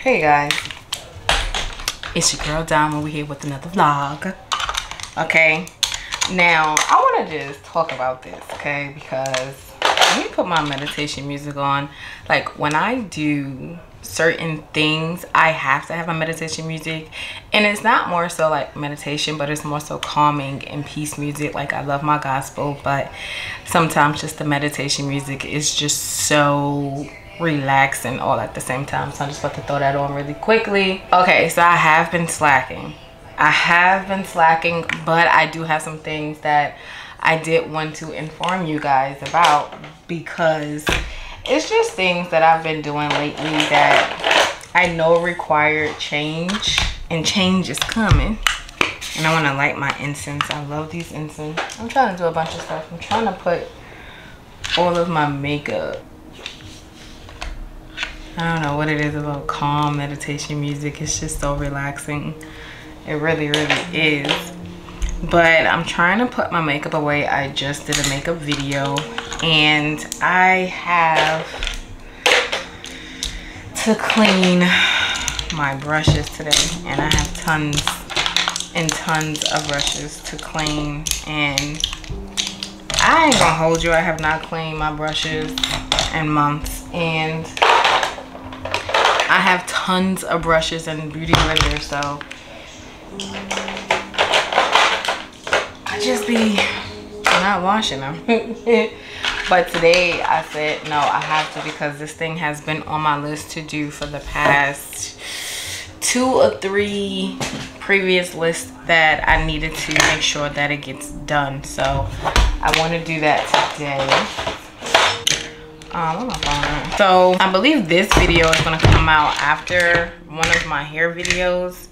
Hey guys, it's your girl Dom. We're here with another vlog. Okay, now I want to just talk about this, okay, because let me put my meditation music on. Like when I do certain things, I have to have my meditation music, and it's not more so like meditation, but it's more so calming and peace music. Like I love my gospel, but sometimes just the meditation music is just so relaxing all at the same time. So I'm just about to throw that on really quickly. Okay, so I have been slacking, but I do have some things that I did want to inform you guys about, because it's just things that I've been doing lately that I know required change, and change is coming. And I want to light my incense. I love these incense. I'm trying to do a bunch of stuff. I'm trying to put all of my makeup. I don't know what it is about calm meditation music. It's just so relaxing. It really, really is. But I'm trying to put my makeup away. I just did a makeup video, and I have to clean my brushes today. And I have tons and tons of brushes to clean. And I ain't gonna hold you. I have not cleaned my brushes in months. And I have tons of brushes and beauty blenders, so I just be not washing them. But today I said no, I have to, because this thing has been on my list to do for the past 2 or 3 previous lists that I needed to make sure that it gets done. So I want to do that today. So I believe this video is going to come out after one of my hair videos,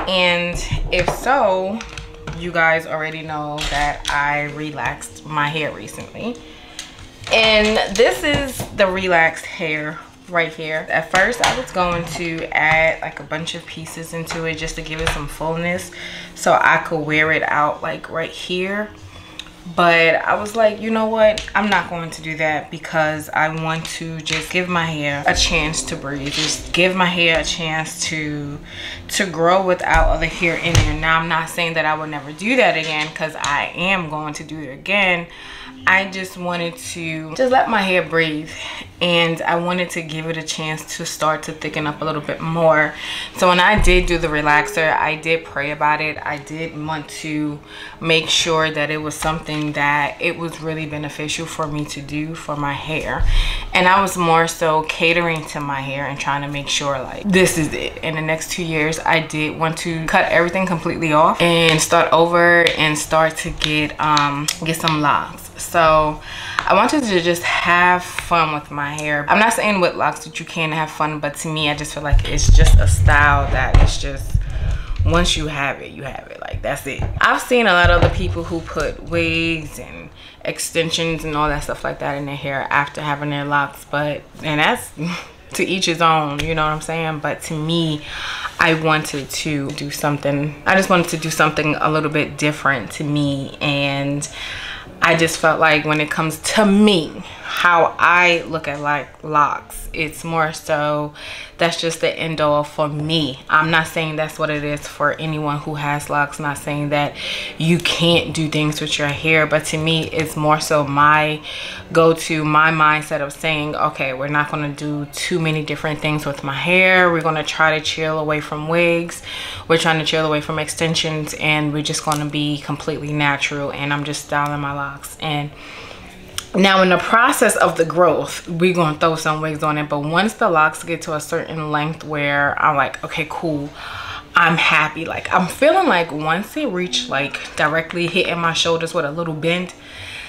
and if so, you guys already know that I relaxed my hair recently, and this is the relaxed hair right here. At first I was going to add like a bunch of pieces into it just to give it some fullness so I could wear it out like right here. But I was like, you know what, I'm not going to do that, because I want to just give my hair a chance to breathe, just give my hair a chance to grow without other hair in there. Now I'm not saying that I will never do that again, because I am going to do it again. I just wanted to just let my hair breathe, and I wanted to give it a chance to start to thicken up a little bit more. So when I did do the relaxer, I did pray about it. I did want to make sure that it was something that it was really beneficial for me to do for my hair, and I was more so catering to my hair and trying to make sure like this is it. In the next 2 years I did want to cut everything completely off and start over and start to get some locks. So I wanted to just have fun with my hair. I'm not saying with locks that you can't have fun, but to me I just feel like it's just a style that it's just, once you have it, you have it. Like that's it. I've seen a lot of other people who put wigs and extensions and all that stuff like that in their hair after having their locks, and that's to each his own, you know what I'm saying? But to me, I wanted to do something. I just wanted to do something a little bit different to me, and I just felt like when it comes to me, how I look at like locks, it's more so that's just the end all for me. I'm not saying that's what it is for anyone who has locks. Not saying that you can't do things with your hair, but to me it's more so my go-to, my mindset of saying, okay, we're not going to do too many different things with my hair. We're going to try to chill away from wigs, we're trying to chill away from extensions, and we're just going to be completely natural, and I'm just styling my locks. And now in the process of the growth, we're gonna throw some wigs on it, but once the locks get to a certain length where I'm like, okay, cool, I'm happy, like I'm feeling like once it reach like directly hitting my shoulders with a little bend,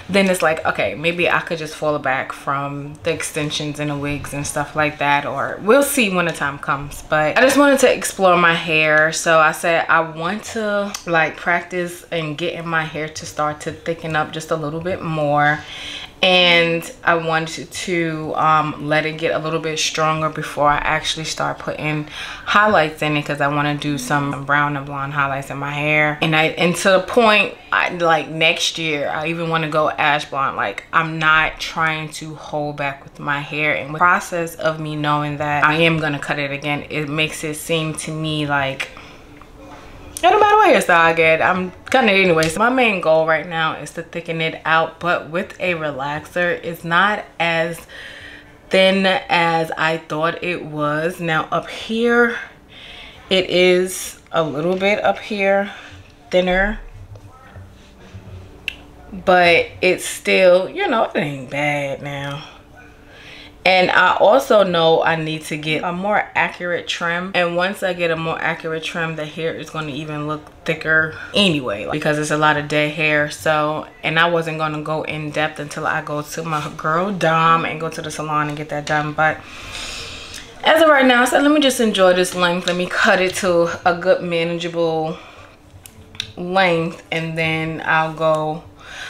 then it's like, okay, maybe I could just fall back from the extensions and the wigs and stuff like that, or we'll see when the time comes. But I just wanted to explore my hair, so I said I want to like practice and getting my hair to start to thicken up just a little bit more. and I wanted to let it get a little bit stronger before I actually start putting highlights in it, because I want to do some brown and blonde highlights in my hair. And to the point, like next year I even want to go ash blonde. Like, I'm not trying to hold back with my hair, and with the process of me knowing that I am going to cut it again, it makes it seem to me like no matter what hairstyle I get, I'm cutting it anyway. So my main goal right now is to thicken it out, but with a relaxer, it's not as thin as I thought it was. Now up here, it is a little bit up here thinner, but it's still, you know, it ain't bad now. And I also know I need to get a more accurate trim. And once I get a more accurate trim, the hair is going to even look thicker anyway, because it's a lot of dead hair. So, and I wasn't going to go in depth until I go to my girl Dom and go to the salon and get that done. But as of right now, so let me just enjoy this length. Let me cut it to a good manageable length, and then I'll go.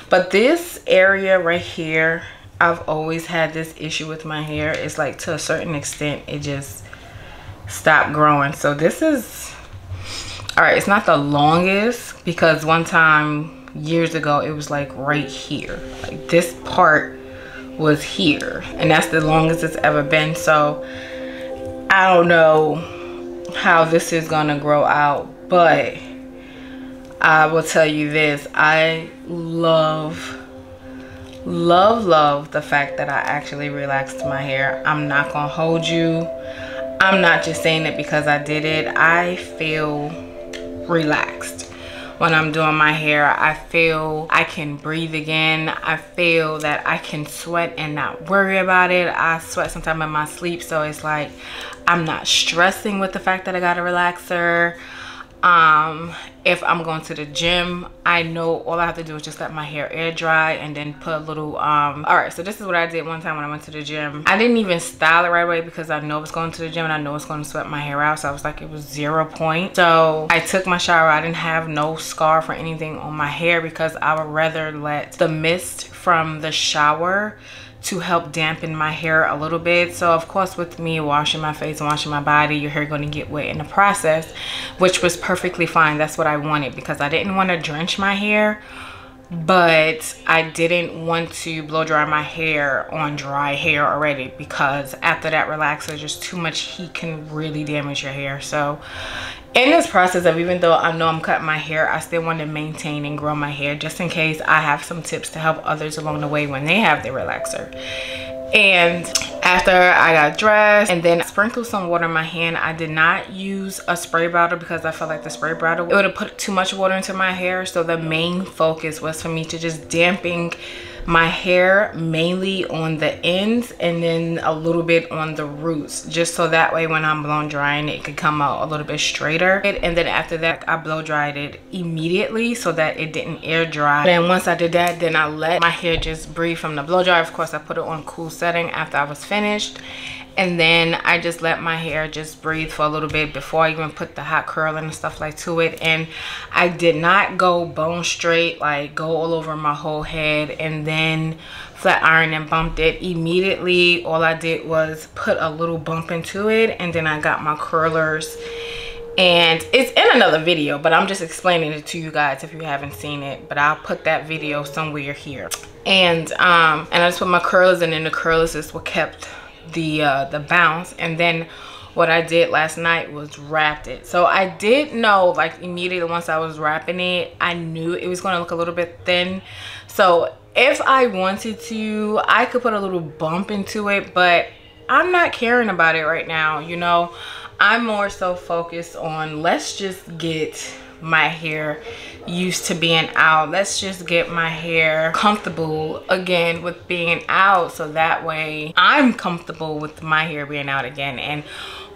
But this area right here, I've always had this issue with my hair. It's like, to a certain extent, it just stopped growing. So this is, all right, it's not the longest, because one time years ago, it was like right here. Like this part was here, and that's the longest it's ever been. So I don't know how this is gonna grow out, but I will tell you this, I love the fact that I actually relaxed my hair. I'm not gonna hold you, I'm not just saying it because I did it. I feel relaxed when I'm doing my hair. I feel I can breathe again. I feel that I can sweat and not worry about it. I sweat sometimes in my sleep, so it's like I'm not stressing with the fact that I got a relaxer. If I'm going to the gym, I know all I have to do is just let my hair air dry and then put a little all right, so this is what I did one time when I went to the gym. I didn't even style it right away because I know it's going to the gym and I know it's going to sweat my hair out, so I was like, it was 0 point. So I took my shower. I didn't have no scarf or anything on my hair because I would rather let the mist from the shower to help dampen my hair a little bit. So of course, with me washing my face and washing my body, your hair going to get wet in the process, which was perfectly fine. That's what I wanted, because I didn't want to drench my hair, but I didn't want to blow dry my hair on dry hair already, because after that relaxer, just too much heat can really damage your hair. So in this process of, even though I know I'm cutting my hair, I still want to maintain and grow my hair, just in case I have some tips to help others along the way when they have their relaxer. And after I got dressed and then sprinkled some water in my hand, I did not use a spray bottle because I felt like the spray bottle, it would have put too much water into my hair. So the main focus was for me to just dampen my hair, mainly on the ends and then a little bit on the roots, just so that way when I'm blown drying, it could come out a little bit straighter. And then after that, I blow dried it immediately so that it didn't air dry. Then once I did that, then I let my hair just breathe from the blow dryer. Of course, I put it on cool setting after I was finished. And then I just let my hair just breathe for a little bit before I even put the hot curling and stuff like to it. And I did not go bone straight, like go all over my whole head and then flat iron and bumped it immediately. All I did was put a little bump into it, and then I got my curlers. And it's in another video, but I'm just explaining it to you guys if you haven't seen it, but I'll put that video somewhere here. And I just put my curlers, and then the curlers is what kept the bounce. And then what I did last night was wrapped it. So I did know, like, immediately once I was wrapping it, I knew it was going to look a little bit thin. So if I wanted to, I could put a little bump into it, but I'm not caring about it right now. You know, I'm more so focused on, let's just get my hair used to being out. Let's just get my hair comfortable again with being out, so that way I'm comfortable with my hair being out again. And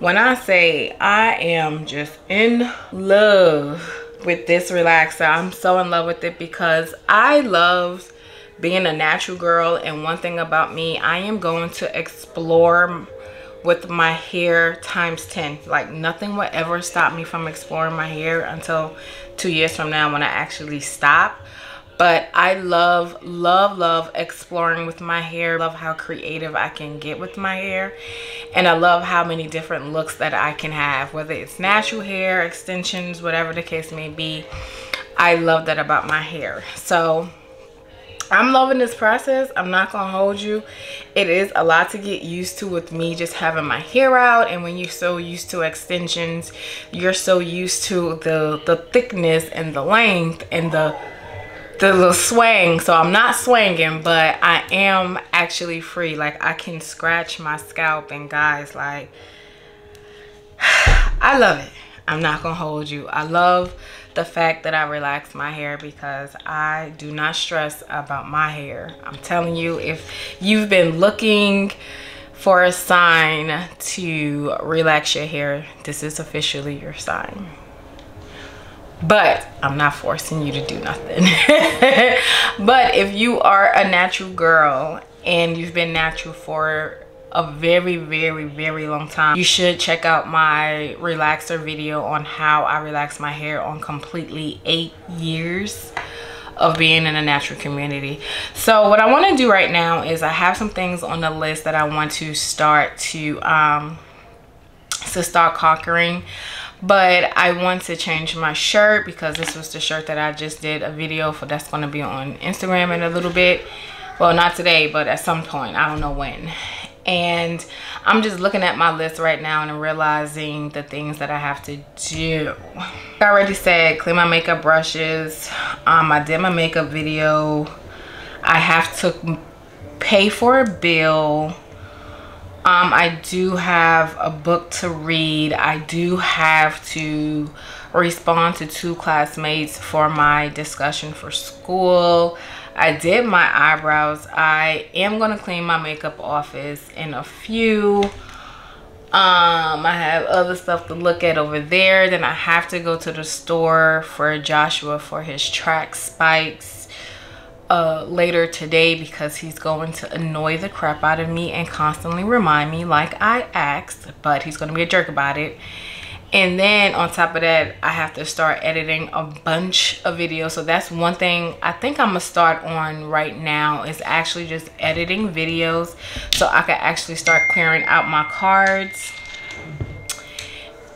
when I say I am just in love with this relaxer, I'm so in love with it because I love being a natural girl. And one thing about me, I am going to explore with my hair times 10. Like, nothing will ever stop me from exploring my hair until 2 years from now when I actually stop. But I love exploring with my hair. Love how creative I can get with my hair. And I love how many different looks that I can have, whether it's natural hair, extensions, whatever the case may be. I love that about my hair. So I'm loving this process. I'm not gonna hold you. It is a lot to get used to with me just having my hair out. And when you're so used to extensions, you're so used to the thickness and the length and the little swang. So I'm not swanging, but I am actually free. Like, I can scratch my scalp, and guys, like, I love it. I'm not gonna hold you. I love the fact that I relax my hair because I do not stress about my hair. I'm telling you, if you've been looking for a sign to relax your hair, this is officially your sign. But I'm not forcing you to do nothing. But if you are a natural girl and you've been natural for a very long time, you should check out my relaxer video on how I relax my hair on completely 8 years of being in a natural community. So what I want to do right now is I have some things on the list that I want to start to start conquering. But I want to change my shirt because this was the shirt that I just did a video for. That's going to be on Instagram in a little bit. Well, not today, but at some point. I don't know when. And I'm just looking at my list right now and realizing the things that I have to do. I already said clean my makeup brushes. I did my makeup video. I have to pay for a bill. I do have a book to read. I do have to respond to 2 classmates for my discussion for school. I did my eyebrows. I am going to clean my makeup office in a few. I have other stuff to look at over there. Then I have to go to the store for Joshua for his track spikes later today because he's going to annoy the crap out of me and constantly remind me like I asked, but he's going to be a jerk about it. And then on top of that, I have to start editing a bunch of videos. So that's one thing I think I'm gonna start on right now, is actually just editing videos so I can actually start clearing out my cards.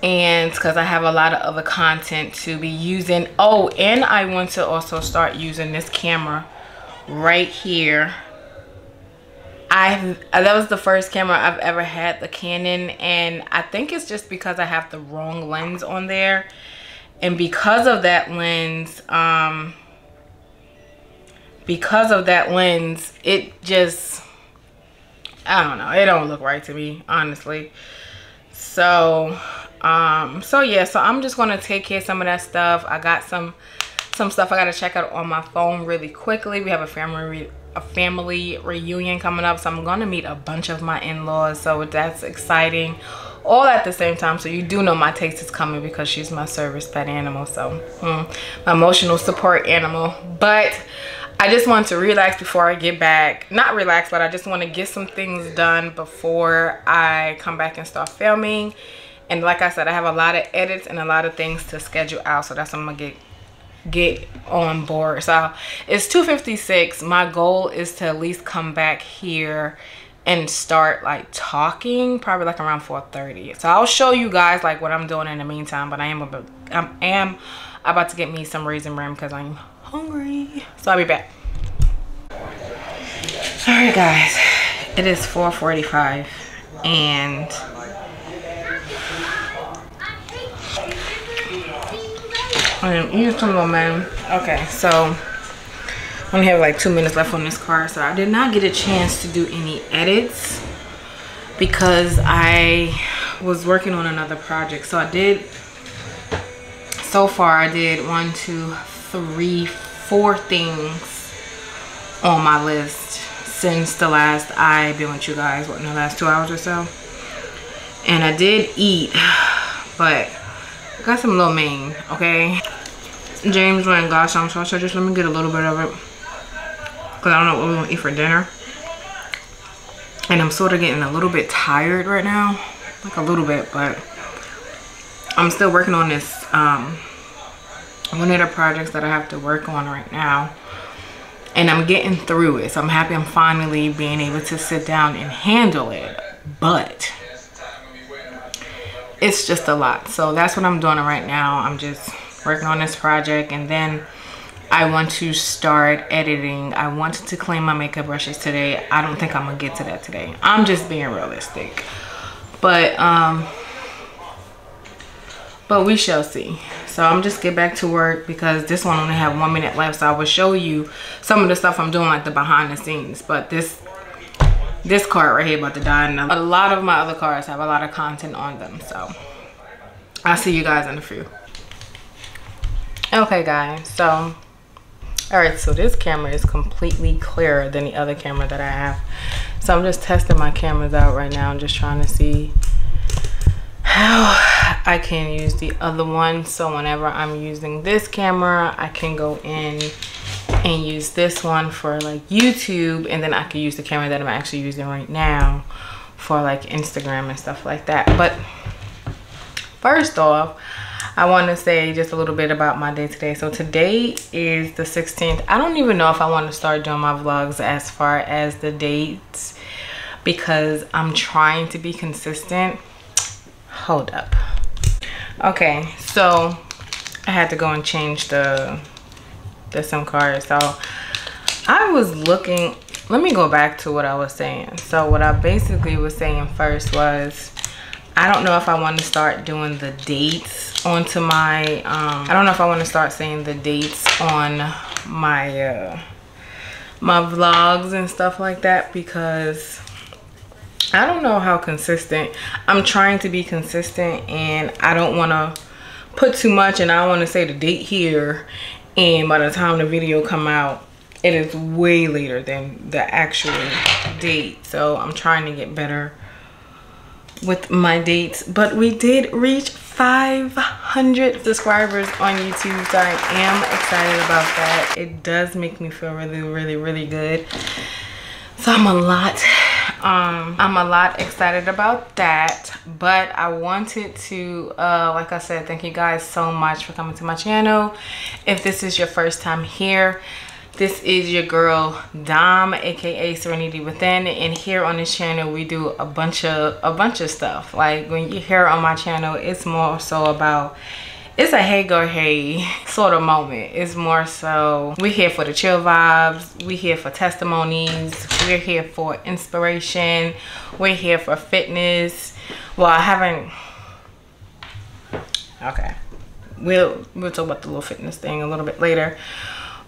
And because I have a lot of other content to be using. Oh, and I want to also start using this camera right here. That was the first camera I've ever had, the Canon, and I think it's just because I have the wrong lens on there. And because of that lens, it just, I don't know, it don't look right to me, honestly. So yeah, so I'm just gonna take care of some of that stuff. I got some stuff I gotta check out on my phone really quickly. We have a family reunion coming up, so I'm gonna meet a bunch of my in-laws, so that's exciting, all at the same time. So you do know my taste is coming because she's my service pet animal, so my emotional support animal. But I just want to relax before I get back. Not relax, but I just want to get some things done before I come back and start filming. And like I said, I have a lot of edits and a lot of things to schedule out, so that's what I'm gonna get on board. So it's 2:56. My goal is to at least come back here and start like talking probably like around 4:30. So I'll show you guys like what I'm doing in the meantime, but I am about to get me some Raisin Bran because I'm hungry. So I'll be back. All right guys, it is 4:45 and I am eating some little man. Okay, so I only have like 2 minutes left on this card, so I did not get a chance to do any edits because I was working on another project. So I did, so far I did 1, 2, 3, 4 things on my list since the last I've been with you guys, what, in the last 2 hours or so. And I did eat, but got some lo mein, okay? James went and got some, so I said just let me get a little bit of it because I don't know what we're gonna eat for dinner. And I'm sort of getting a little bit tired right now, like a little bit, but I'm still working on this one of the projects that I have to work on right now. and I'm getting through it. So I'm happy I'm finally being able to sit down and handle it, but it's just a lot. So that's what I'm doing right now. I'm just working on this project, and then I want to start editing. I wanted to clean my makeup brushes today. I don't think I'm gonna get to that today. I'm just being realistic, but we shall see. So I'm just get back to work because this one only have 1 minute left. So I will show you some of the stuff I'm doing, like the behind the scenes. But this card right here about to die, and a lot of my other cards have a lot of content on them. So I'll see you guys in a few. Okay guys, so all right, so this camera is completely clearer than the other camera that I have. So I'm just testing my cameras out right now. I'm just trying to see how I can use the other one. So whenever I'm using this camera, I can go in and use this one for like YouTube, and then I can use the camera that I'm actually using right now for like Instagram and stuff like that. But first off, I want to say just a little bit about my day today. So today is the 16th. I don't even know if I want to start doing my vlogs as far as the dates, because I'm trying to be consistent. Hold up. Okay, so I had to go and change the SIM card. So I was looking, let me go back to what I was saying. So what I basically was saying first was, I don't know if I want to start doing the dates onto my I don't know if I want to start saying the dates on my my vlogs and stuff like that, because I don't know how consistent. I'm trying to be consistent, and I don't want to put too much, and I don't want to say the date here, and by the time the video come out, it is way later than the actual date. So I'm trying to get better with my dates. But we did reach 500 subscribers on YouTube, so I am excited about that. It does make me feel really good. So I'm a lot excited about that. But I wanted to like I said, thank you guys so much for coming to my channel. If this is your first time here, this is your girl Dom, aka Serenity Within, and here on this channel we do a bunch of stuff. Like when you're here on my channel, it's more so about, it's a hey girl hey sort of moment. It's more so we're here for the chill vibes, we're here for testimonies, we're here for inspiration, we're here for fitness. Well, I haven't, okay, we'll talk about the little fitness thing a little bit later.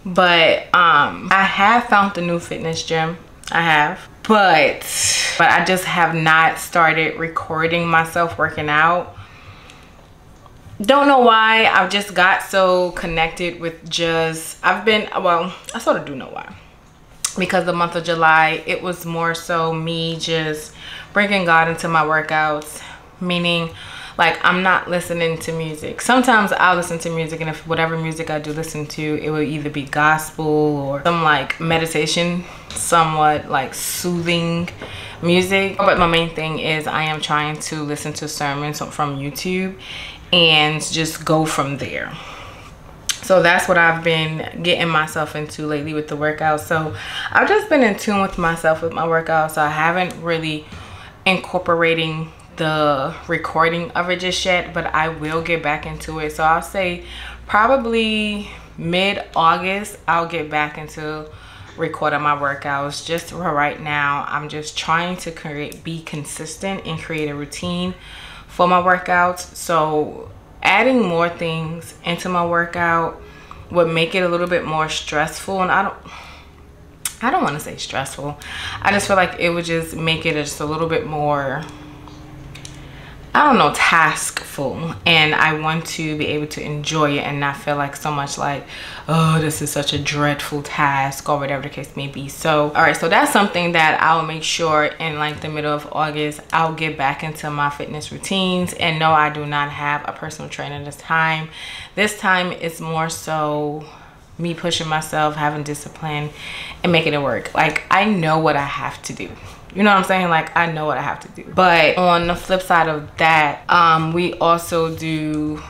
But I have found the new fitness gym. I have, but I just have not started recording myself working out. Don't know why. I've just got so connected with just, well, I sort of do know why. Because the month of July, it was more so me just bringing God into my workouts, meaning like I'm not listening to music. Sometimes I'll listen to music, and if whatever music I do listen to, it will either be gospel or some like meditation, somewhat like soothing music. But my main thing is I am trying to listen to sermons from YouTube and just go from there. So that's what I've been getting myself into lately with the workouts. So I've just been in tune with myself with my workouts. So I haven't really incorporating the recording of it just yet, but I will get back into it. So I'll say probably mid-August I'll get back into recording my workouts. Just for right now, I'm just trying to be consistent and create a routine for my workouts. So adding more things into my workout would make it a little bit more stressful, and I don't want to say stressful, I just feel like it would just make it just a little bit more, I don't know, taskful, and I want to be able to enjoy it and not feel like so much like, oh, this is such a dreadful task or whatever the case may be. So all right, so that's something that I'll make sure in like the middle of August I'll get back into my fitness routines. And no, I do not have a personal trainer this time. This time it's more so me pushing myself, having discipline, and making it work. Like I know what I have to do. You know what I'm saying? Like I know what I have to do. But on the flip side of that, we also do,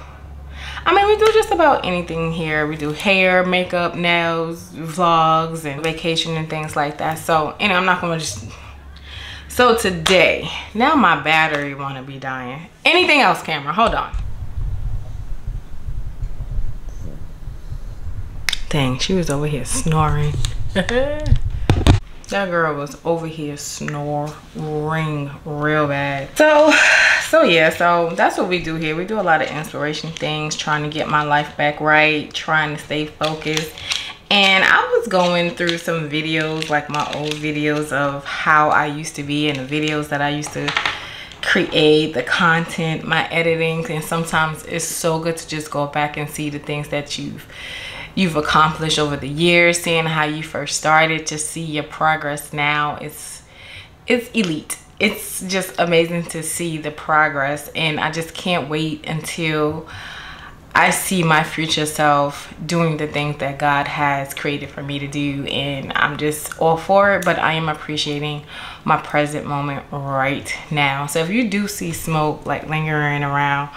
I mean, we do just about anything here. We do hair, makeup, nails, vlogs, and vacation and things like that. So, you know, I'm not gonna just... So today, now my battery wanna be dying. Anything else, camera? Hold on. Dang, she was over here snoring. That girl was over here snoring real bad. So yeah, so that's what we do here. We do a lot of inspiration things, trying to get my life back right, trying to stay focused. And I was going through some videos, like my old videos of how I used to be and the videos that I used to create, the content, my editing. And sometimes it's so good to just go back and see the things that you've accomplished over the years, seeing how you first started, to see your progress now. It's elite. It's just amazing to see the progress, and I just can't wait until I see my future self doing the things that God has created for me to do. And I'm just all for it, but I am appreciating my present moment right now. So if you do see smoke like lingering around,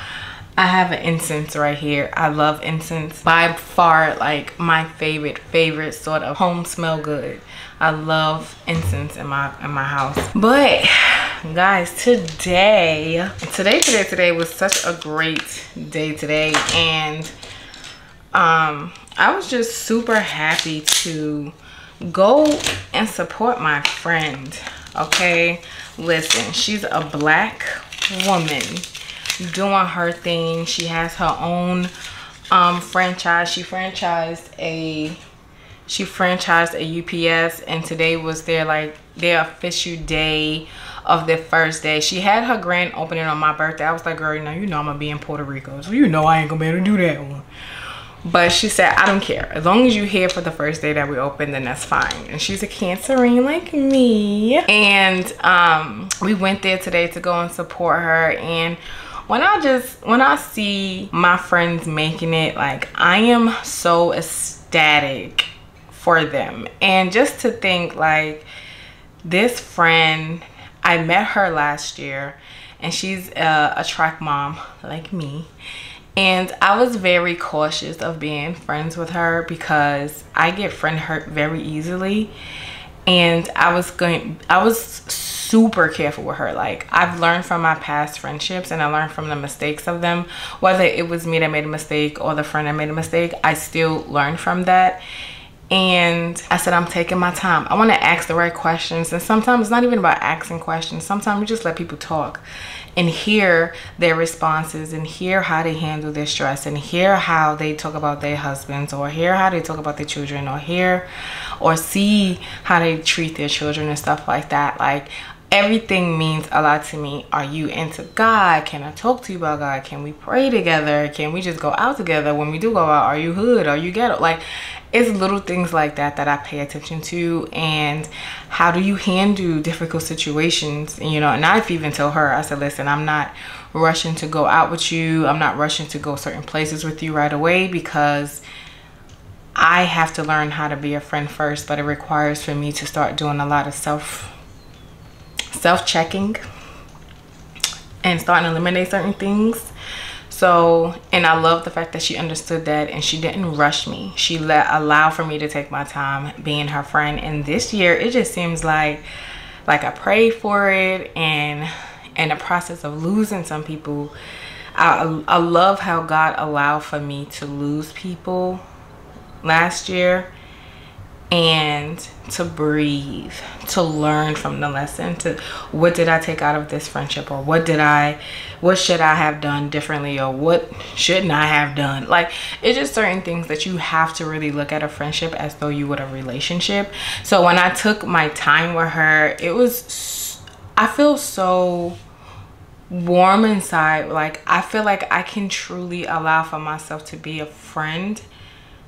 I have an incense right here. I love incense. By far, like my favorite sort of home smell good. I love incense in my house. But guys, today was such a great day today, and I was just super happy to go and support my friend. Okay, listen, she's a Black woman doing her thing. She has her own franchise. She franchised a UPS, and today was their official day of their first day. She had her grand opening on my birthday. I was like, girl, you know I'm gonna be in Puerto Rico, so you know I ain't gonna be able to do that one. But she said, I don't care, as long as you're here for the first day that we open, then that's fine. And she's a Cancerine like me, and we went there today to go and support her. And when I see my friends making it, like, I am so ecstatic for them. And just to think, like, this friend, I met her last year, and she's a track mom like me. And I was very cautious of being friends with her because I get friend hurt very easily. And I was super careful with her. Like, I've learned from my past friendships, and I learned from the mistakes of them. Whether it was me that made a mistake or the friend that made a mistake, I still learned from that. And I said, I'm taking my time. I want to ask the right questions. And sometimes it's not even about asking questions. Sometimes you just let people talk and hear their responses, and hear how they handle their stress, and hear how they talk about their husbands, or hear how they talk about their children, or hear or see how they treat their children and stuff like that. Like, everything means a lot to me. Are you into God? Can I talk to you about God? Can we pray together? Can we just go out together? When we do go out, are you hood? Are you ghetto? Like, it's little things like that that I pay attention to. And how do you handle difficult situations? And, you know, and I've even told her, I said, listen, I'm not rushing to go out with you. I'm not rushing to go certain places with you right away, because I have to learn how to be a friend first. But it requires for me to start doing a lot of self-checking and starting to eliminate certain things. So, and I love the fact that she understood that, and she didn't rush me. She allowed for me to take my time being her friend. And this year, it just seems like I prayed for it, and in the process of losing some people, I love how God allowed for me to lose people last year, and to breathe, to learn from the lesson, to what did I take out of this friendship, or what should I have done differently, or what shouldn't I have done. Like, it's just certain things that you have to really look at a friendship as though you would a relationship. So when I took my time with her, I feel so warm inside. Like, I feel like I can truly allow for myself to be a friend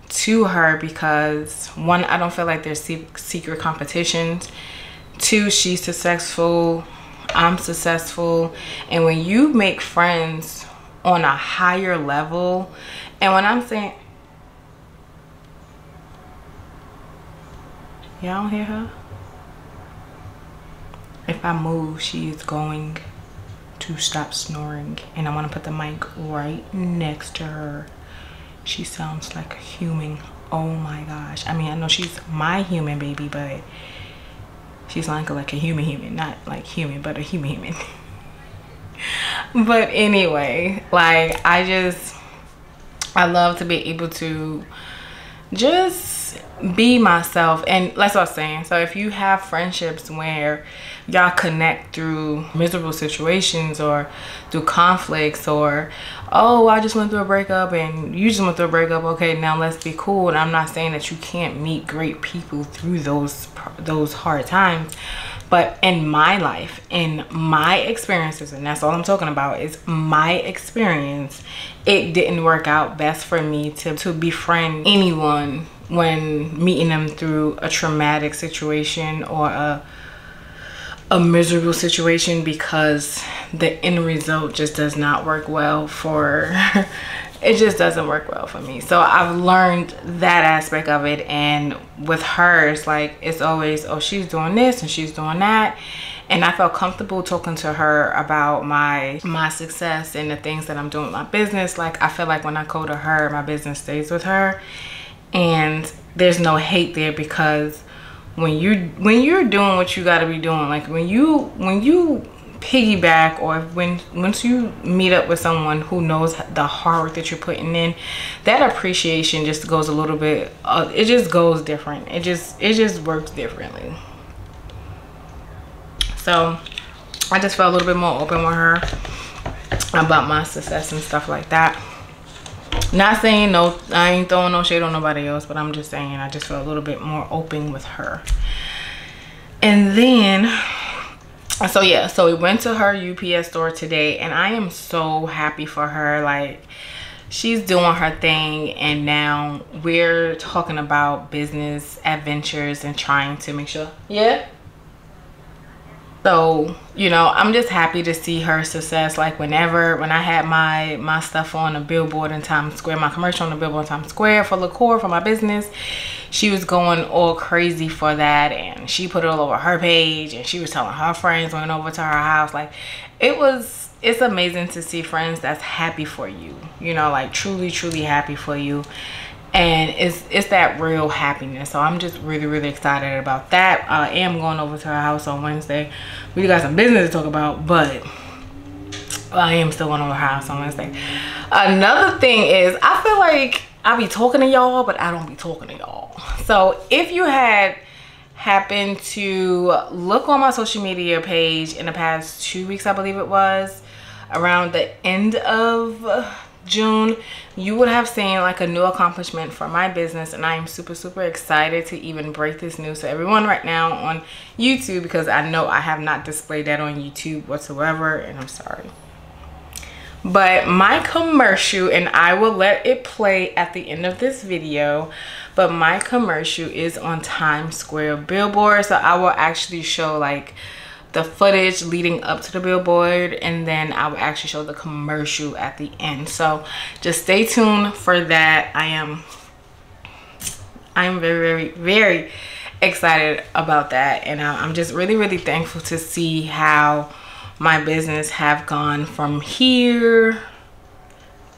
to her, because one, I don't feel like there's secret competitions. Two, she's successful, I'm successful. And when you make friends on a higher level, and when I'm saying, y'all don't hear her? If I move, she is going to stop snoring, and I want to put the mic right next to her She sounds like a human. Oh my gosh. I mean, I know she's my human baby, but she's like a human, not like human, but a human. But anyway, like I love to be able to just be myself. And that's what I was saying. So if you have friendships where y'all connect through miserable situations or through conflicts, or oh, I just went through a breakup and you just went through a breakup, okay, now let's be cool. And I'm not saying that you can't meet great people through those hard times, but in my life, in my experiences, and that's all I'm talking about is my experience, it didn't work out best for me to befriend anyone when meeting them through a traumatic situation or a miserable situation, because the end result just does not work well for it just doesn't work well for me. So I've learned that aspect of it. And with her, it's like, it's always, oh, she's doing this and she's doing that. And I felt comfortable talking to her about my success and the things that I'm doing with my business. Like, I feel like when I go to her, my business stays with her, and there's no hate there, because when you're doing what you got to be doing, like when you piggyback, or once you meet up with someone who knows the hard work that you're putting in, that appreciation just goes a little bit, it just goes different. It just works differently. So I just felt a little bit more open with her about my success and stuff like that. Not saying no, I ain't throwing no shade on nobody else, but I'm just saying I just felt a little bit more open with her. And then, so yeah, so we went to her UPS store today, and I am so happy for her. Like, she's doing her thing, and now we're talking about business adventures and trying to make sure, yeah. So, you know, I'm just happy to see her success. Like, when I had my stuff on the billboard in Times Square, my commercial on the billboard in Times Square for liqueur for my business, she was going all crazy for that, and she put it all over her page, and she was telling her friends, went over to her house. Like, it's amazing to see friends that's happy for you, you know, like truly happy for you. And it's that real happiness. So I'm just really excited about that. I am going over to her house on Wednesday. We got some business to talk about, but I am still going over to her house on Wednesday. Another thing is, I feel like I be talking to y'all, but I don't be talking to y'all. So if you had happened to look on my social media page in the past 2 weeks, I believe it was, around the end of June, you would have seen like a new accomplishment for my business, and I am super excited to even break this news to everyone right now on YouTube, because I know I have not displayed that on YouTube whatsoever, and I'm sorry. But my commercial, and I will let it play at the end of this video, but my commercial is on Times Square billboard. So I will actually show like the footage leading up to the billboard, and then I will actually show the commercial at the end. So just stay tuned for that. I am very excited about that, and I'm just really thankful to see how my business have gone from here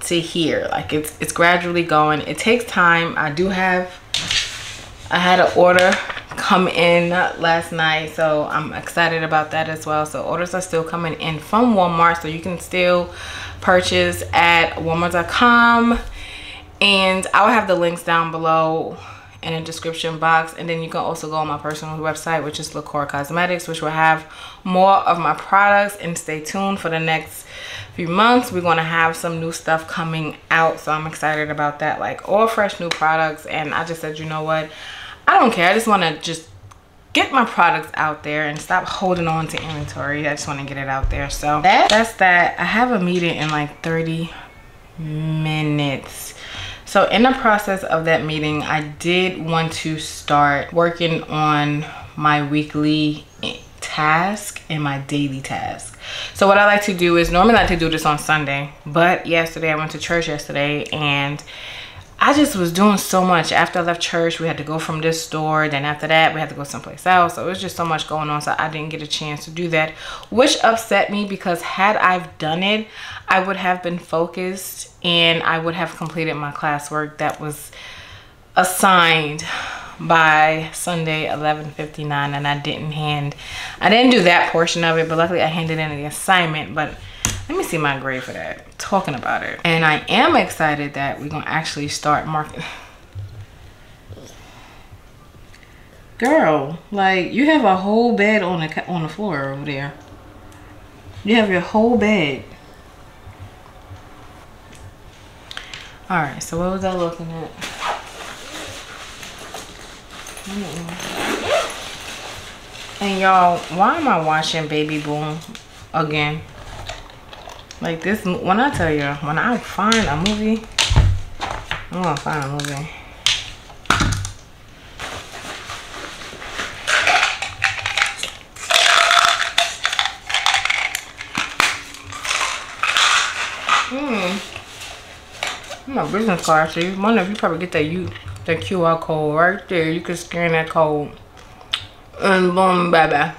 to here. Like, it's gradually going. It takes time. I had an order come in last night, so I'm excited about that as well. So orders are still coming in from Walmart, so you can still purchase at walmart.com, and I will have the links down below in the description box. And then you can also go on my personal website, which is Liqueur Cosmetics, which will have more of my products. And stay tuned for the next few months. We're going to have some new stuff coming out, so I'm excited about that, like all fresh new products. And I just said, you know what, I don't care. I just want to just get my products out there and stop holding on to inventory. I just want to get it out there. So that's that. I have a meeting in like 30 minutes. So in the process of that meeting, I did want to start working on my weekly task and my daily task. So what I like to do is, normally I like to do this on Sunday, but yesterday I went to church yesterday, and I just was doing so much. After I left church, we had to go from this store. Then after that, we had to go someplace else. So it was just so much going on. So I didn't get a chance to do that, which upset me, because had I done it, I would have been focused and I would have completed my classwork that was assigned by Sunday 11:59, and I didn't do that portion of it, but luckily I handed in the assignment. But let me see my grade for that, talking about it. And I am excited that we're gonna actually start marking. Girl, like, you have a whole bed on the floor over there. You have your whole bed. All right, so what was I looking at? And y'all, why am I watching Baby Boom again? Like this, when I tell you, when I find a movie, I'm gonna find a movie. My business card, so you wonder if you probably get that QR code right there. You can scan that code and boom, bye bye.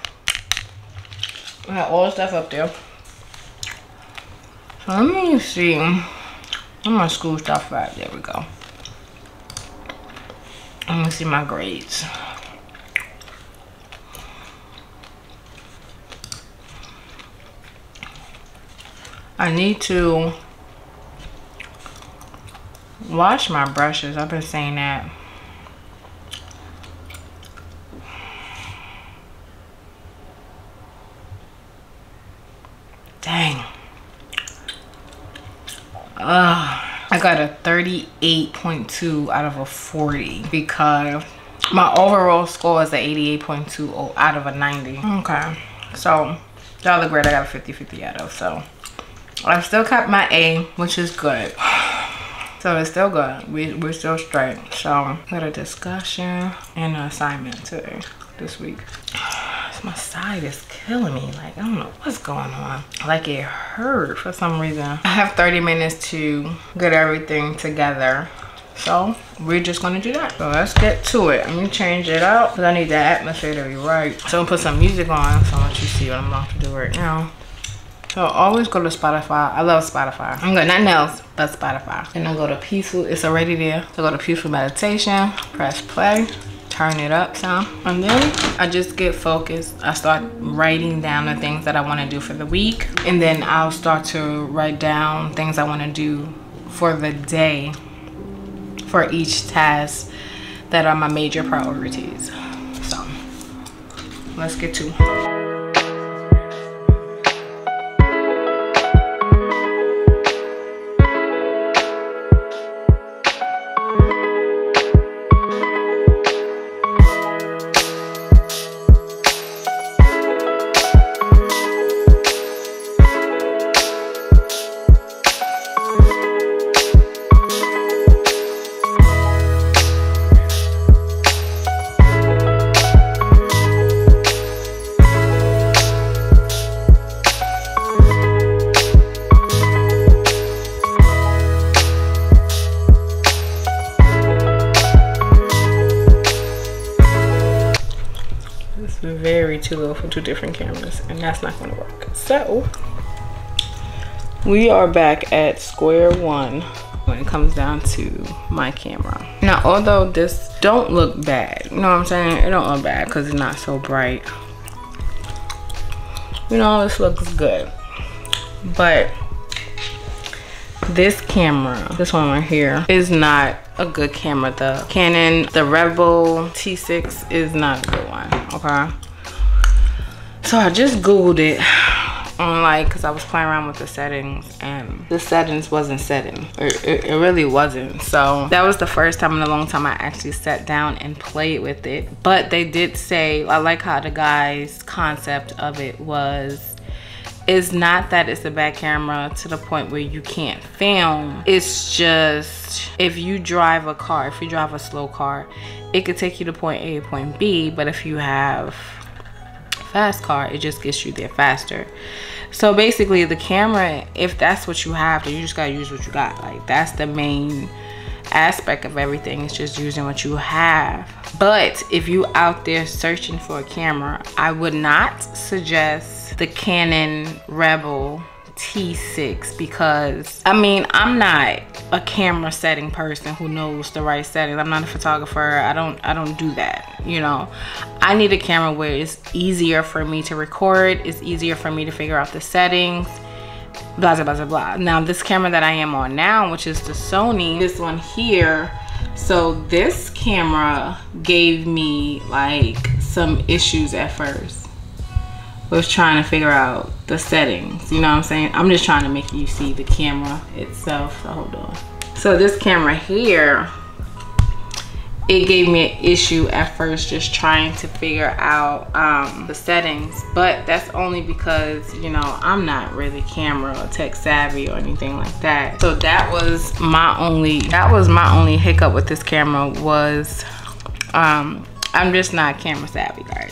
I have all the stuff up there. So let me see. I'm my school stuff right. There we go. Let me see my grades. I need to wash my brushes. I've been saying that. Dang. I got a 38.2 out of a 40 because my overall score is an 88.2 out of a 90. Okay, so the other grade I got a 50-50 out of, so I've still kept my A, which is good. So it's still good. We're still straight. So we got a discussion and an assignment today, this week. My side is killing me. Like, I don't know what's going on. Like, it hurt for some reason. I have 30 minutes to get everything together. So we're just gonna do that. So let's get to it. I'm gonna change it out because I need the atmosphere to be right. So I'm gonna put some music on so I'll let you see what I'm about to do right now. So always go to Spotify. I love Spotify. I'm going nothing else but Spotify. And I'll go to peaceful. It's already there. So go to peaceful meditation. Press play. Turn it up some. And then I just get focused. I start writing down the things that I want to do for the week. And then I'll start to write down things I want to do for the day for each task that are my major priorities. So let's get to it. Very too low for two different cameras, and that's not going to work. So we are back at square one when it comes down to my camera. Now, although this don't look bad, you know what I'm saying, it don't look bad because it's not so bright, you know, this looks good. But this camera, this one right here, is not a good camera. The Canon, the Rebel T6 is not a good one, okay? So I just Googled it on, like, because I was playing around with the settings and the settings wasn't setting. It really wasn't. So that was the first time in a long time I actually sat down and played with it. But they did say, I like how the guy's concept of it was, it's not that it's a bad camera to the point where you can't film. It's just, if you drive a car, if you drive a slow car, it could take you to point A to point B, but if you have fast car, it just gets you there faster. So basically the camera, if that's what you have, then you just gotta use what you got. Like, that's the main aspect of everything. It's just using what you have. But if you out there searching for a camera, I would not suggest the Canon Rebel T6, because I mean, I'm not a camera setting person who knows the right settings. I'm not a photographer. I don't do that, you know. I need a camera where it's easier for me to record, it's easier for me to figure out the settings, blah blah blah blah. Now this camera that I am on now, which is the Sony, this one here, so this camera gave me like some issues at first. Was trying to figure out the settings, you know what I'm saying? I'm just trying to make you see the camera itself, so hold on. So this camera here, it gave me an issue at first just trying to figure out the settings, but that's only because, you know, I'm not really camera or tech savvy or anything like that. So that was my only hiccup with this camera, was I'm just not camera savvy, guys.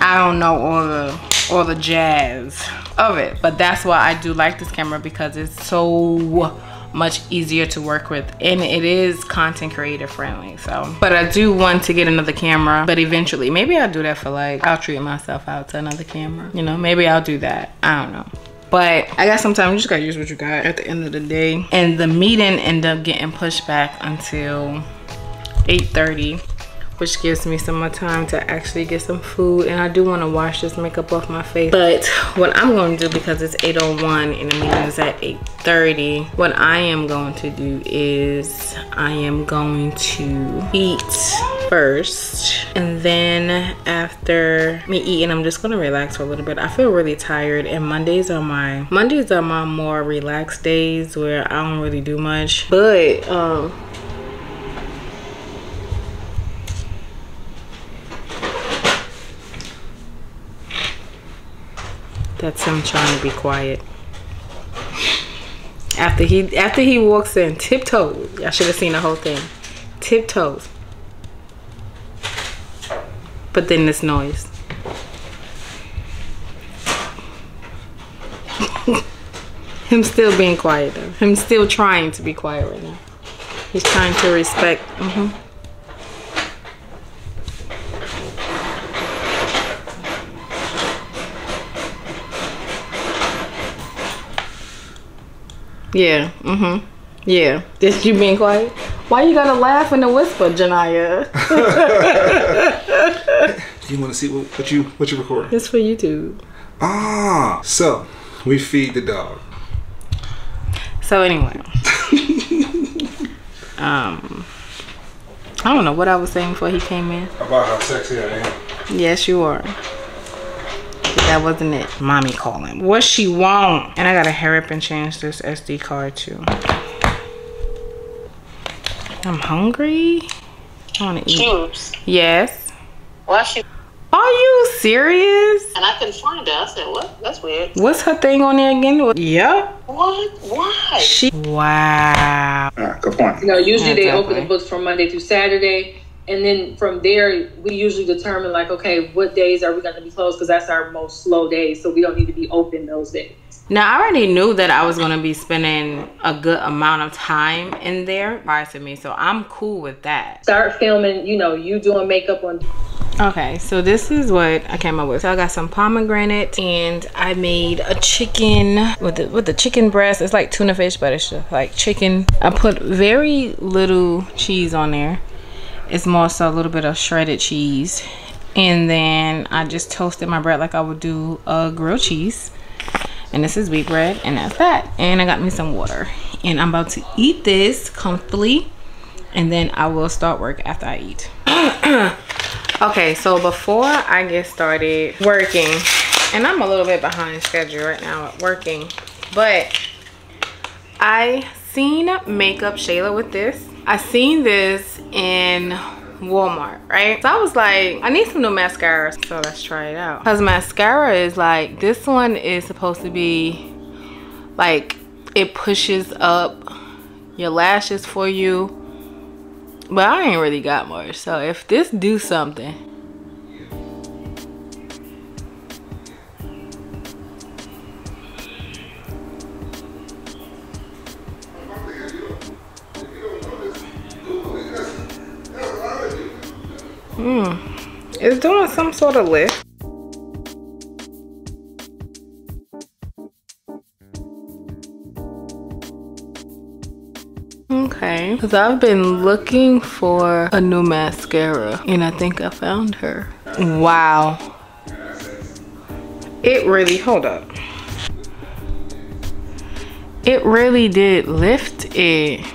I don't know all the jazz of it, but that's why I do like this camera, because it's so much easier to work with, and it is content creator friendly. So, but I do want to get another camera, but eventually maybe I'll do that for like, I'll treat myself out to another camera, you know, maybe I'll do that. I don't know. But I guess sometimes you just gotta use what you got at the end of the day. And the meeting ended up getting pushed back until 8:30. which gives me some more time to actually get some food. And I do want to wash this makeup off my face. But what I'm going to do, because it's 8:01 and the meeting is at 8:30, what I am going to do is I am going to eat first, and then after me eating, I'm just gonna relax for a little bit. I feel really tired, and Mondays are my more relaxed days where I don't really do much. But that's him trying to be quiet. After he walks in, tiptoes. Y'all should have seen the whole thing. Tiptoes. But then this noise. Him still being quiet though. Him still trying to be quiet right now. He's trying to respect. Yeah, yeah. This you being quiet? Why you gotta laugh and whisper, Janaya? Do you want to see what you recording? It's for YouTube. Ah, so we feed the dog. So anyway, I don't know what I was saying before he came in. About how sexy I am. Yes, you are. But that wasn't it. Mommy calling. What she want? And I gotta hurry up and change this SD card too. I'm hungry. I wanna eat. Shoes. Yes. Why she? Are you serious? And I couldn't find her. I said, what? That's weird. What's her thing on there again? Yep. What? Why? Wow. Good point. You know, usually they Exactly. open the books from Monday through Saturday. And then from there, we usually determine like, okay, what days are we going to be closed? Because that's our most slow days. So we don't need to be open those days. Now, I already knew that I was going to be spending a good amount of time in there prior to me. So I'm cool with that. Start filming, you know, you doing makeup on. Okay, so this is what I came up with. So I got some pomegranate, and I made a chicken with the chicken breast. It's like tuna fish, but it's just like chicken. I put very little cheese on there. It's more so a little bit of shredded cheese. And then I just toasted my bread like I would do a grilled cheese. And this is wheat bread, and that's that. And I got me some water. And I'm about to eat this comfortably, and then I will start work after I eat. Okay, so before I get started working, and I'm a little bit behind schedule right now at working, but I seen Makeup Shayla with this. I seen this in Walmart, right? So I was like, I need some new mascara, so let's try it out. Because mascara is like, this one is supposed to be like, it pushes up your lashes for you. But I ain't really got much, so if this do something. It's doing some sort of lift. Okay, because I've been looking for a new mascara and I think I found her. Wow. It really, hold up. It really did lift it.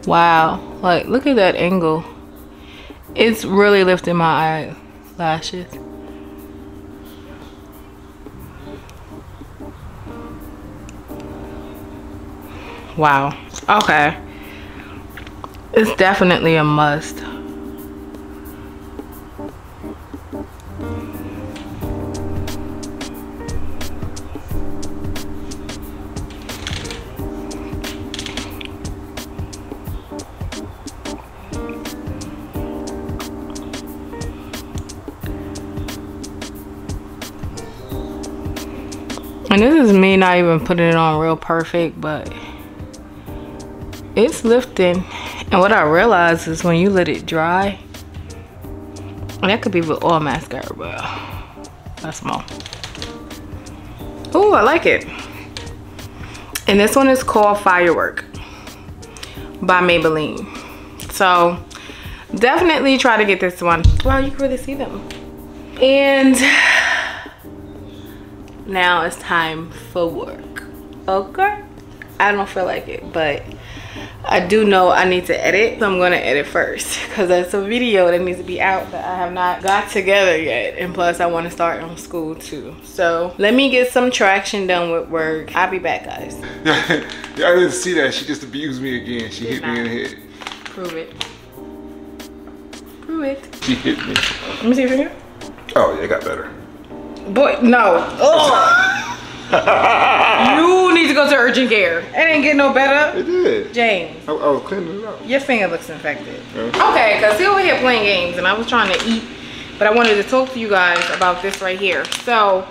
Wow, like look at that angle. It's really lifting my eyelashes. Wow, okay. It's definitely a must. And this is me not even putting it on real perfect, but it's lifting. And what I realized is when you let it dry, and that could be with all mascara, but that's small. Oh, I like it. And this one is called Firework by Maybelline. So definitely try to get this one. Wow, you can really see them. And now it's time for work. Okay, I don't feel like it, but I do know I need to edit, so I'm gonna edit first because that's a video that needs to be out that I have not got together yet, and plus I want to start on school too. So let me get some traction done with work. I'll be back, guys. Yeah, I didn't see that. She just abused me again. She hit me in the head. Prove it. Prove it. She hit me. Let me see your finger. Oh yeah, it got better. Boy, no. Oh. You need to go to urgent care. It ain't getting no better. It did. James. I was cleaning it up. Your finger looks infected. Yeah. Okay, because he over here playing games and I was trying to eat, but I wanted to talk to you guys about this right here. So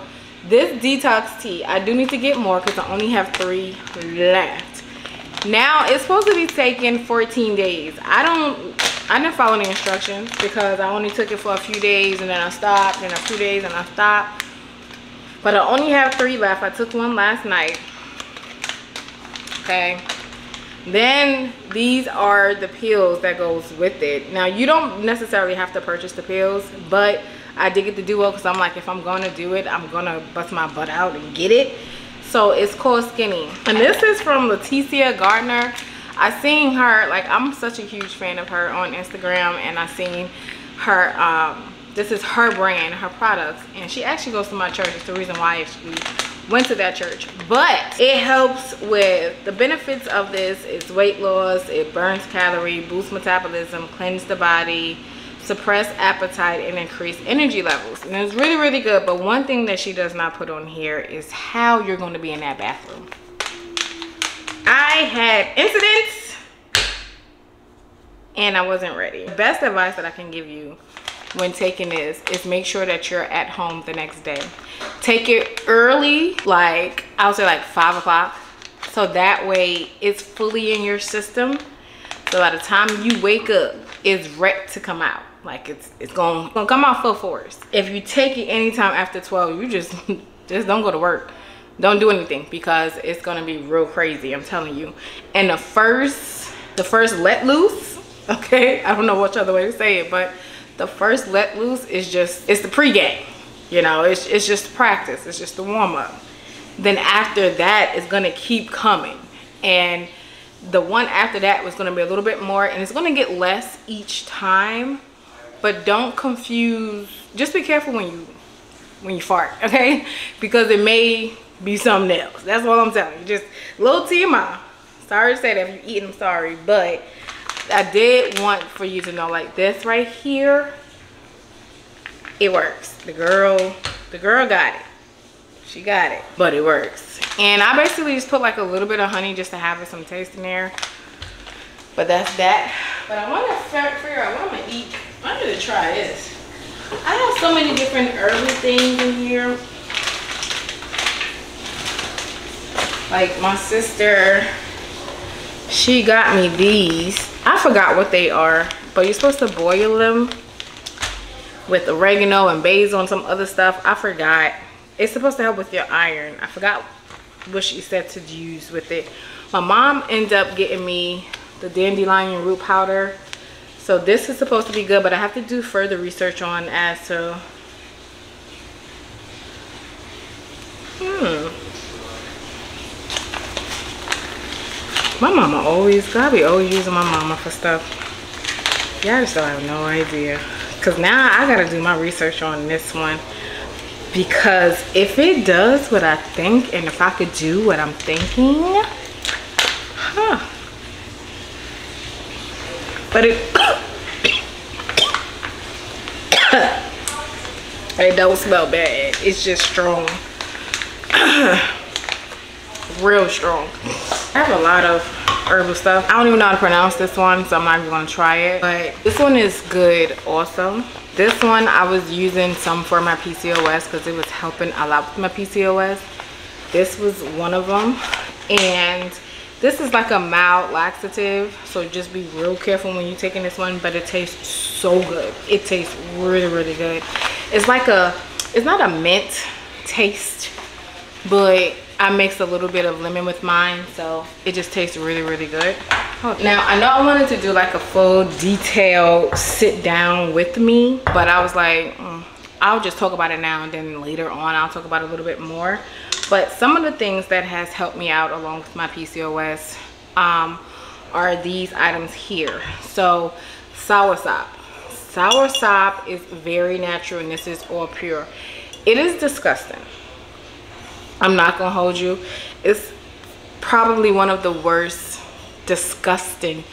this detox tea, I do need to get more because I only have 3 left. Now it's supposed to be taking 14 days. I didn't follow the instructions because I only took it for a few days and then I stopped, and a few days and I stopped. But I only have 3 left. I took one last night. Okay. Then these are the pills that goes with it. Now you don't necessarily have to purchase the pills, but I did get the duo because I'm like, if I'm gonna do it, I'm gonna bust my butt out and get it. So it's called Skinny. And this is from Leticia Gardner. I seen her, like, I'm such a huge fan of her on Instagram, and I seen her, this is her brand, her products, and she actually goes to my church. It's the reason why we went to that church. But it helps with the benefits of this. It's weight loss, it burns calorie, boosts metabolism, cleanse the body, suppress appetite, and increase energy levels. And it's really, really good. But one thing that she does not put on here is how you're going to be in that bathroom. I had incidents and I wasn't ready. The best advice that I can give you when taking this is make sure that you're at home the next day. Take it early, like I would say like 5 o'clock, so that way it's fully in your system. So by the time you wake up, it's ready to come out. Like it's gonna come out full force. If you take it anytime after 12, you just don't go to work. Don't do anything because it's gonna be real crazy, I'm telling you. And the first let loose, okay, I don't know which other way to say it, but the first let loose is just, it's the pregame, you know, it's just practice, it's just the warm-up. Then after that, it's gonna keep coming, and the one after that was gonna be a little bit more, and it's gonna get less each time. But don't confuse, just be careful when you fart, okay? Because it may be something else. That's all I'm telling you. Just a little TMI. Sorry to say that if you eat, I'm sorry, but I did want for you to know, like, this right here, it works. The girl got it. She got it, but it works. And I basically just put like a little bit of honey just to have some taste in there. But that's that. But I want to figure out what I'm gonna eat. I need to try this. I have so many different herby things in here. Like my sister, she got me these. I forgot what they are, but you're supposed to boil them with oregano and basil and some other stuff. I forgot. It's supposed to help with your iron. I forgot what she said to use with it. My mom ended up getting me the dandelion root powder. So this is supposed to be good, but I have to do further research on as to my mama always, God be always using my mama for stuff. Y'all just don't have no idea. Cause now I gotta do my research on this one. Because if it does what I think, and if I could do what I'm thinking, but it don't smell bad. It's just strong. Real strong. I have a lot of herbal stuff. I don't even know how to pronounce this one, so I'm not even gonna try it. But this one is good also. This one I was using some for my PCOS because it was helping a lot with my PCOS. This was one of them. And this is like a mild laxative, so just be real careful when you're taking this one, but it tastes so good. It tastes really, really good. It's like it's not a mint taste, but I mixed a little bit of lemon with mine, so it just tastes really, really good. Now, I know I wanted to do like a full detailed sit down with me, but I was like, I'll just talk about it now, and then later on I'll talk about it a little bit more. But some of the things that has helped me out along with my PCOS are these items here. So soursop. Soursop is very natural, and this is all pure. It is disgusting. I'm not gonna hold you. It's probably one of the worst, disgusting,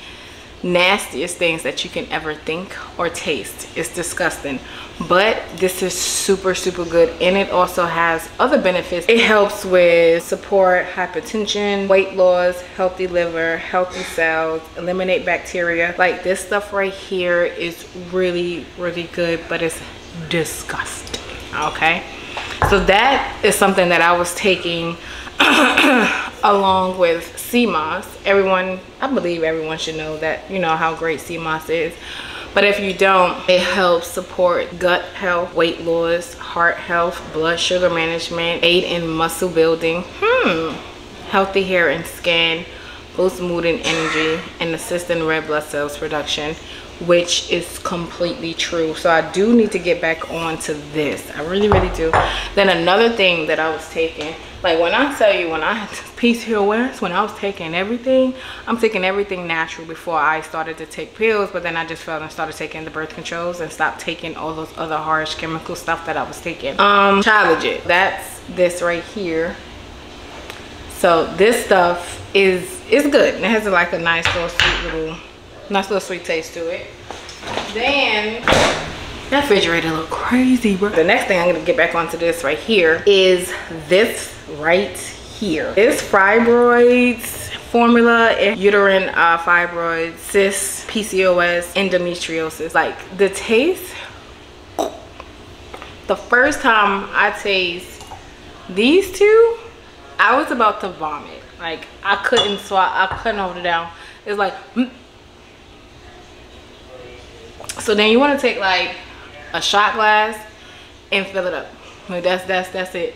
nastiest things that you can ever think or taste. It's disgusting, but this is super, super good, and it also has other benefits. It helps with support hypertension, weight loss, healthy liver, healthy cells, eliminate bacteria. Like this stuff right here is really, really good, but it's disgusting. Okay, so that is something that I was taking along with sea moss. Everyone, I believe everyone should know that, you know how great sea moss is. But if you don't, it helps support gut health, weight loss, heart health, blood sugar management, aid in muscle building, healthy hair and skin, boost mood and energy, and assist in red blood cells production, which is completely true. So I do need to get back onto this. I really, really do. Then another thing that I was taking, like when I tell you, when I had PCOS, when I was taking everything, I'm taking everything natural before I started to take pills, but then I just fell and started taking the birth controls and stopped taking all those other harsh chemical stuff that I was taking. Shilajit, that's this right here. So this stuff is good. It has like a nice little sweet taste to it. Then that refrigerator look crazy, bro. The next thing I'm gonna get back onto this right here is this right here. This Fibroid Formula, uterine fibroids, cysts, PCOS, endometriosis. Like the taste, the first time I taste these two, I was about to vomit. Like I couldn't swallow, I couldn't hold it down. It's like so then you want to take like a shot glass and fill it up. Like that's it.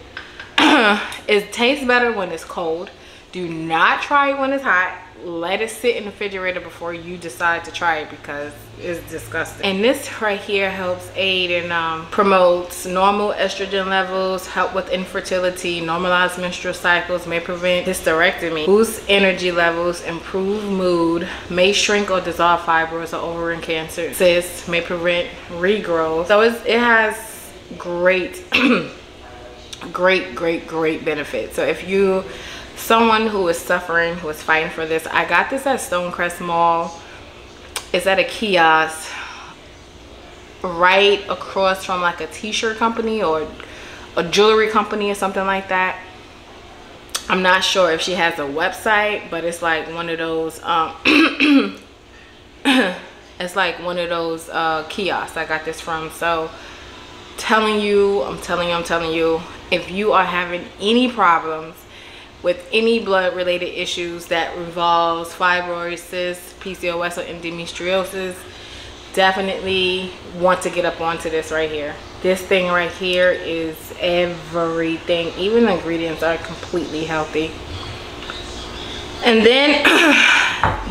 It tastes better when it's cold. Do not try it when it's hot. Let it sit in the refrigerator before you decide to try it, because it's disgusting. And this right here helps aid and promotes normal estrogen levels, help with infertility, normalize menstrual cycles, may prevent hysterectomy, boost energy levels, improve mood, may shrink or dissolve fibroids or ovarian cancer, cysts, may prevent regrowth. So it has great great benefits. So if you someone who is suffering, who is fighting for this, I got this at Stonecrest Mall. It's at a kiosk right across from like a t-shirt company or a jewelry company or something like that. I'm not sure if she has a website, but it's like one of those it's like one of those kiosks I got this from. So I'm telling you, if you are having any problems with any blood related issues that involves fibroids, cysts, PCOS, or endometriosis, definitely want to get up onto this right here. This thing right here is everything. Even the ingredients are completely healthy. And then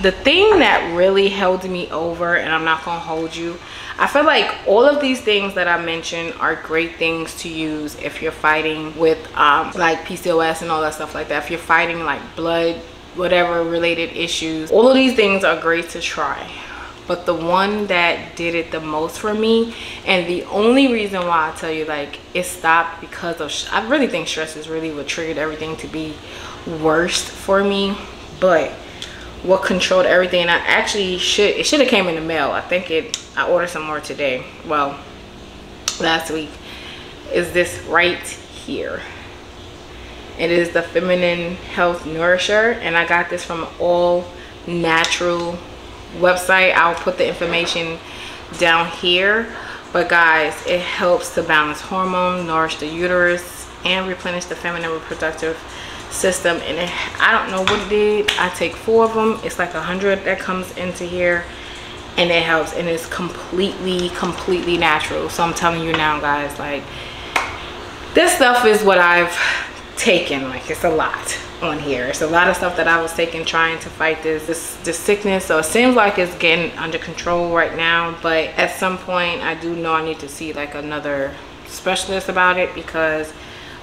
the thing that really held me over, and I'm not gonna hold you, I feel like all of these things that I mentioned are great things to use if you're fighting with like PCOS and all that stuff like that. If you're fighting like blood, whatever related issues, all of these things are great to try. But the one that did it the most for me, and the only reason why I tell you like it stopped because of, I really think stress is really what triggered everything to be worst for me. But what controlled everything, and I actually it should have came in the mail. I think I ordered some more today, well last week, is this right here. It is the Feminine Health Nourisher, and I got this from an all natural website. I'll put the information down here. But guys, it helps to balance hormones, nourish the uterus, and replenish the feminine reproductive system. And I don't know what it did. I take 4 of them. It's like 100 that comes into here, and it helps, and it's completely natural. So I'm telling you now guys, like, this stuff is what I've taken. Like, it's a lot on here. It's a lot of stuff that I was taking trying to fight this sickness. So it seems like it's getting under control right now, but at some point I do know I need to see like another specialist about it, because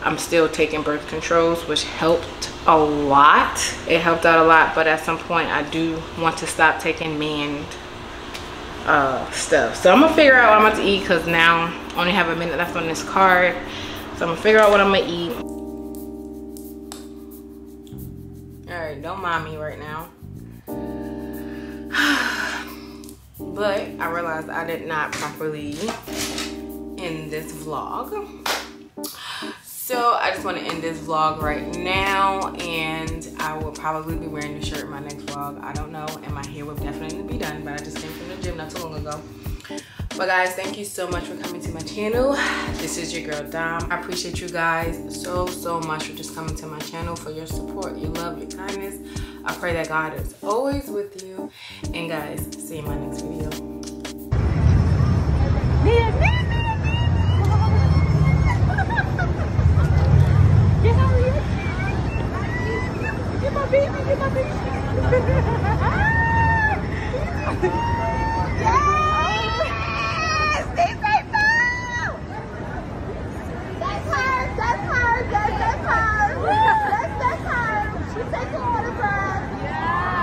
I'm still taking birth controls, which helped a lot. It helped out a lot, but at some point I do want to stop taking man stuff. So I'm gonna figure out what I'm about to eat, because now I only have a minute left on this card. So I'm gonna figure out what I'm gonna eat. All right, don't mind me right now. But I realized I did not properly end this vlog. So I just want to end this vlog right now, and I will probably be wearing the shirt in my next vlog. I don't know, and my hair will definitely be done, but I just came from the gym not too long ago. But guys, thank you so much for coming to my channel. This is your girl Dom. I appreciate you guys so much for just coming to my channel, for your support, your love, your kindness. I pray that God is always with you. And guys, see you in my next video. Get my baby, get my baby. Yes! Stay faithful! That's her, that's her, that's her. That's her. She's taking autographs.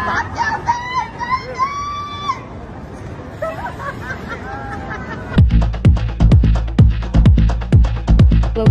Pop your bed, baby! Look,